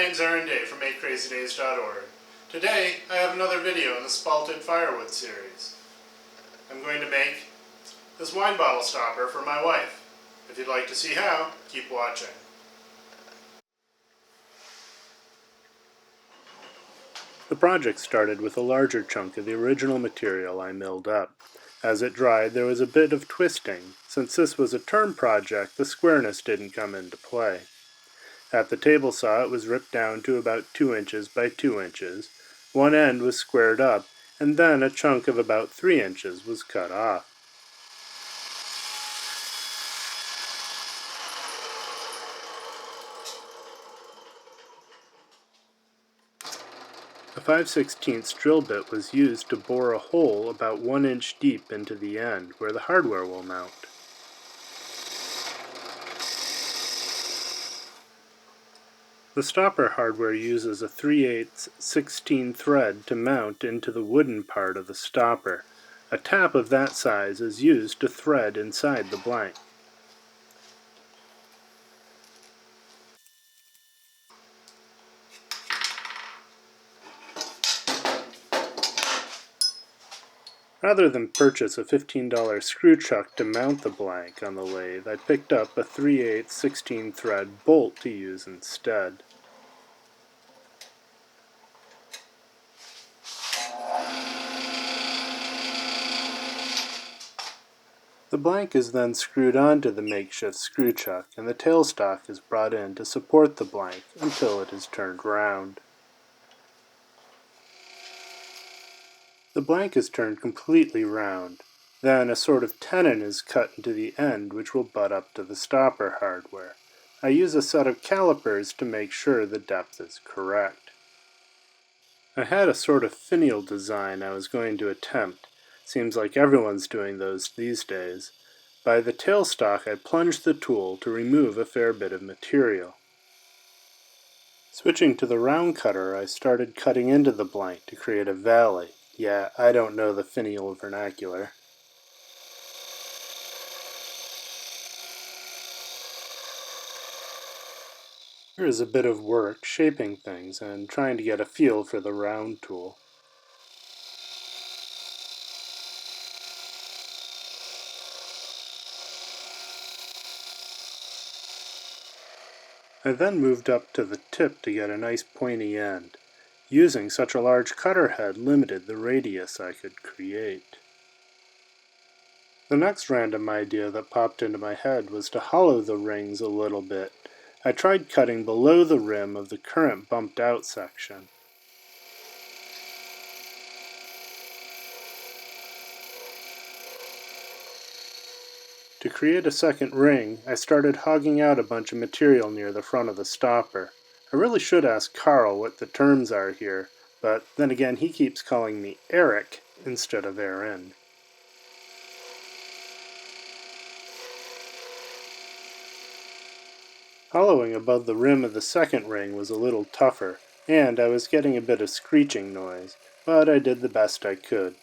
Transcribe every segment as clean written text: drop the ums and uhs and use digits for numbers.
name's Aaron Day from make.crazydays.org. Today I have another video in the Spalted firewood series. I'm going to make this wine bottle stopper for my wife. If you'd like to see how, keep watching. The project started with a larger chunk of the original material I milled up. As it dried, there was a bit of twisting. Since this was a term project, the squareness didn't come into play. At the table saw, it was ripped down to about 2 inches by 2 inches. One end was squared up, and then a chunk of about 3 inches was cut off. A 5/16 drill bit was used to bore a hole about 1 inch deep into the end, where the hardware will mount. The stopper hardware uses a 3/8 16 thread to mount into the wooden part of the stopper. A tap of that size is used to thread inside the blank. Rather than purchase a $15 screw chuck to mount the blank on the lathe, I picked up a 3/8 16 thread bolt to use instead. The blank is then screwed onto the makeshift screw chuck, and the tailstock is brought in to support the blank until it is turned round. The blank is turned completely round. Then a sort of tenon is cut into the end which will butt up to the stopper hardware. I use a set of calipers to make sure the depth is correct. I had a sort of finial design I was going to attempt. Seems like everyone's doing those these days. By the tailstock I plunged the tool to remove a fair bit of material. Switching to the round cutter, I started cutting into the blank to create a valley. Yeah, I don't know the finial vernacular. Here is a bit of work shaping things and trying to get a feel for the round tool. I then moved up to the tip to get a nice pointy end. Using such a large cutter head limited the radius I could create. The next random idea that popped into my head was to hollow the rings a little bit. I tried cutting below the rim of the current bumped out section. To create a second ring, I started hogging out a bunch of material near the front of the stopper. I really should ask Carl what the terms are here, but then again he keeps calling me Eric instead of Aaron. Hollowing above the rim of the second ring was a little tougher, and I was getting a bit of screeching noise, but I did the best I could.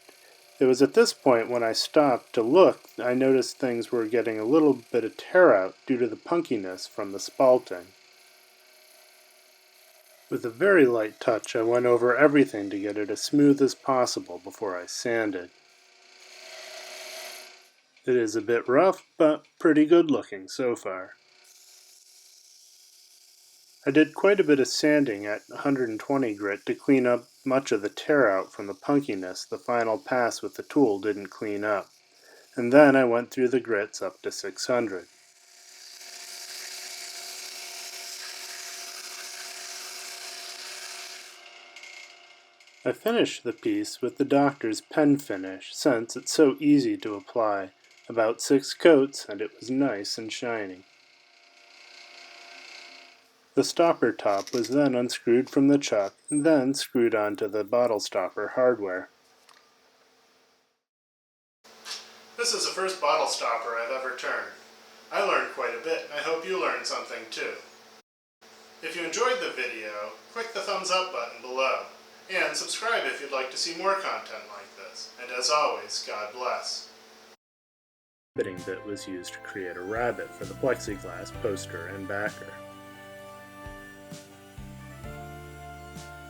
It was at this point when I stopped to look, I noticed things were getting a little bit of tear out due to the punkiness from the spalting. With a very light touch, I went over everything to get it as smooth as possible before I sanded. It is a bit rough, but pretty good looking so far. I did quite a bit of sanding at 120 grit to clean up much of the tear out from the punkiness the final pass with the tool didn't clean up, and then I went through the grits up to 600. I finished the piece with the doctor's pen finish, since it's so easy to apply. About 6 coats, and it was nice and shiny. The stopper top was then unscrewed from the chuck, and then screwed onto the bottle stopper hardware. This is the first bottle stopper I've ever turned. I learned quite a bit, and I hope you learned something too. If you enjoyed the video, click the thumbs up button below. And subscribe if you'd like to see more content like this. And as always, God bless. The fitting bit was used to create a rabbit for the plexiglass poster and backer.